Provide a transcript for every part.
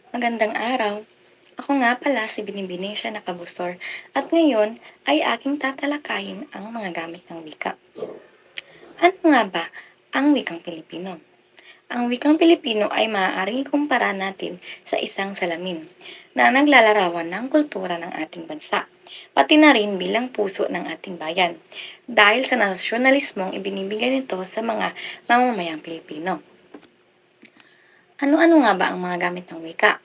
Magandang araw. Ako nga pala si Binibining siya Nakabustor at ngayon ay aking tatalakayin ang mga gamit ng wika. Ano nga ba ang wikang Pilipino? Ang wikang Pilipino ay maaaring ikumpara natin sa isang salamin na naglalarawan ng kultura ng ating bansa, pati na rin bilang puso ng ating bayan, dahil sa nasyonalismong ibinibigay nito sa mga mamamayang Pilipino. Ano-ano nga ba ang mga gamit ng wika?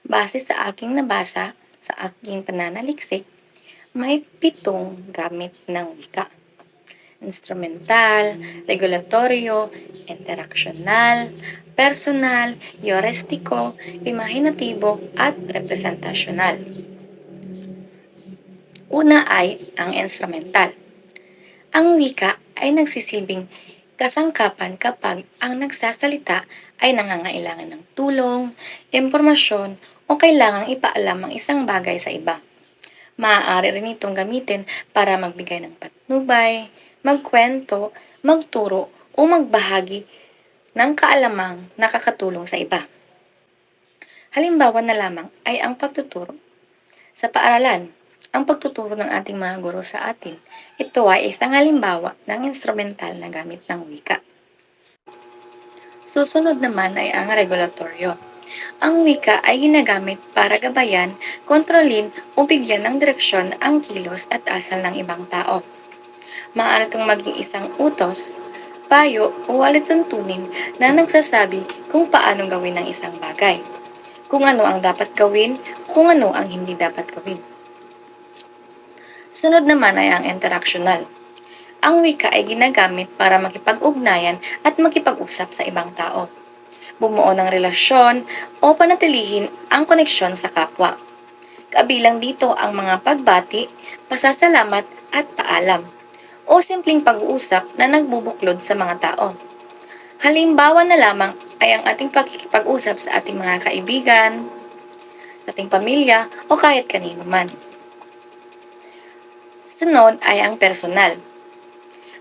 Base sa aking nabasa, sa aking pananaliksik, may 7 gamit ng wika. Instrumental, regulatoryo, interaksyonal, personal, yorestiko, imahinatibo, at representasyonal. Una ay ang instrumental. Ang wika ay nagsisilbing kasangkapan kapag ang nagsasalita ay nangangailangan ng tulong, impormasyon, o kailangang ipaalam ang isang bagay sa iba. Maaari rin itong gamitin para magbigay ng patnubay, magkwento, magturo, o magbahagi ng kaalamang nakakatulong sa iba. Halimbawa na lamang ay ang pagtuturo. Sa paaralan, ang pagtuturo ng ating mga guro sa atin, ito ay isang halimbawa ng instrumental na gamit ng wika. Susunod naman ay ang regulatoryo. Ang wika ay ginagamit para gabayan, kontrolin o bigyan ng direksyon ang kilos at asal ng ibang tao. Maaari itong maging isang utos, payo o alituntunin na nagsasabi kung paano gawin ang isang bagay, kung ano ang dapat gawin, kung ano ang hindi dapat gawin. Sunod naman ay ang interaksyonal. Ang wika ay ginagamit para makipag-ugnayan at makipag-usap sa ibang tao, bumuo ng relasyon o panatilihin ang koneksyon sa kapwa. Kabilang dito ang mga pagbati, pasasalamat at paalam, o simpleng pag-uusap na nagbubuklod sa mga tao. Halimbawa na lamang ay ang ating pakikipag-usap sa ating mga kaibigan, sa ating pamilya, o kahit kanino man. Sunod ay ang personal.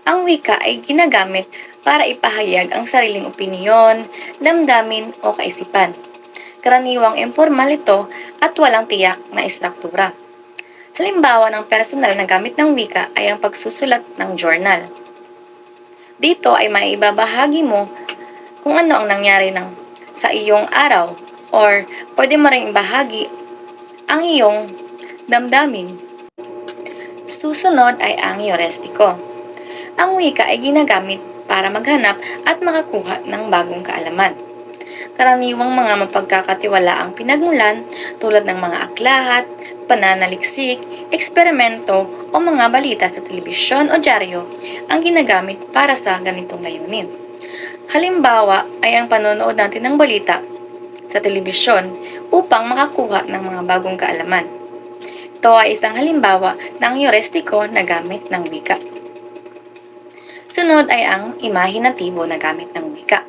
Ang wika ay ginagamit para ipahayag ang sariling opinyon, damdamin o kaisipan. Karaniwang informal ito at walang tiyak na istruktura. Halimbawa ng personal na gamit ng wika ay ang pagsusulat ng journal. Dito ay maibabahagi mo kung ano ang nangyari sa iyong araw or pwede mo ring ibahagi ang iyong damdamin. Susunod ay ang yorestiko. Ang wika ay ginagamit para maghanap at makakuha ng bagong kaalaman. Karaniwang mga mapagkakatiwalaang pinagmulan tulad ng mga aklat, pananaliksik, eksperimento o mga balita sa telebisyon o dyaryo ang ginagamit para sa ganitong layunin. Halimbawa ay ang panonood natin ng balita sa telebisyon upang makakuha ng mga bagong kaalaman. Ito ay isang halimbawa ng yorestiko na gamit ng wika. Sunod ay ang imahinatibo na gamit ng wika.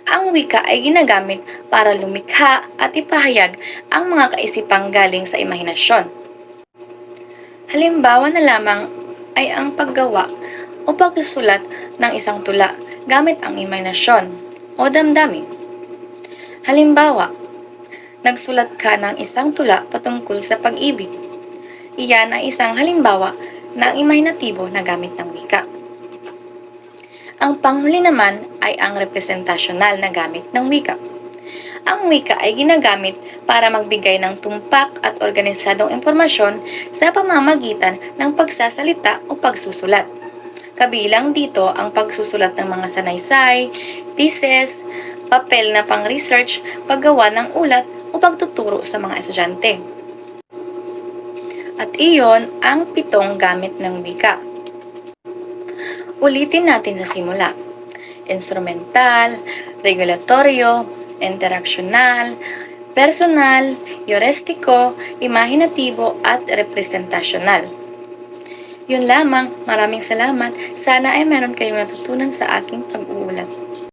Ang wika ay ginagamit para lumikha at ipahayag ang mga kaisipang galing sa imahinasyon. Halimbawa na lamang ay ang paggawa o pagsusulat ng isang tula gamit ang imahinasyon o damdamin. Halimbawa, nagsulat ka ng isang tula patungkol sa pag-ibig. Iyan ay isang halimbawa ng imahinatibo na gamit ng wika. Ang panghuli naman ay ang representasyonal na gamit ng wika. Ang wika ay ginagamit para magbigay ng tumpak at organisadong impormasyon sa pamamagitan ng pagsasalita o pagsusulat. Kabilang dito ang pagsusulat ng mga sanaysay, thesis, papel na pang-research, paggawa ng ulat o pagtuturo sa mga estudyante. At iyon ang 7 gamit ng wika. Ulitin natin sa simula. Instrumental, regulatoryo, interaksyonal, personal, yorestiko, imahinatibo at representasyonal. Yun lamang, maraming salamat. Sana ay meron kayong natutunan sa aking pag-uulat.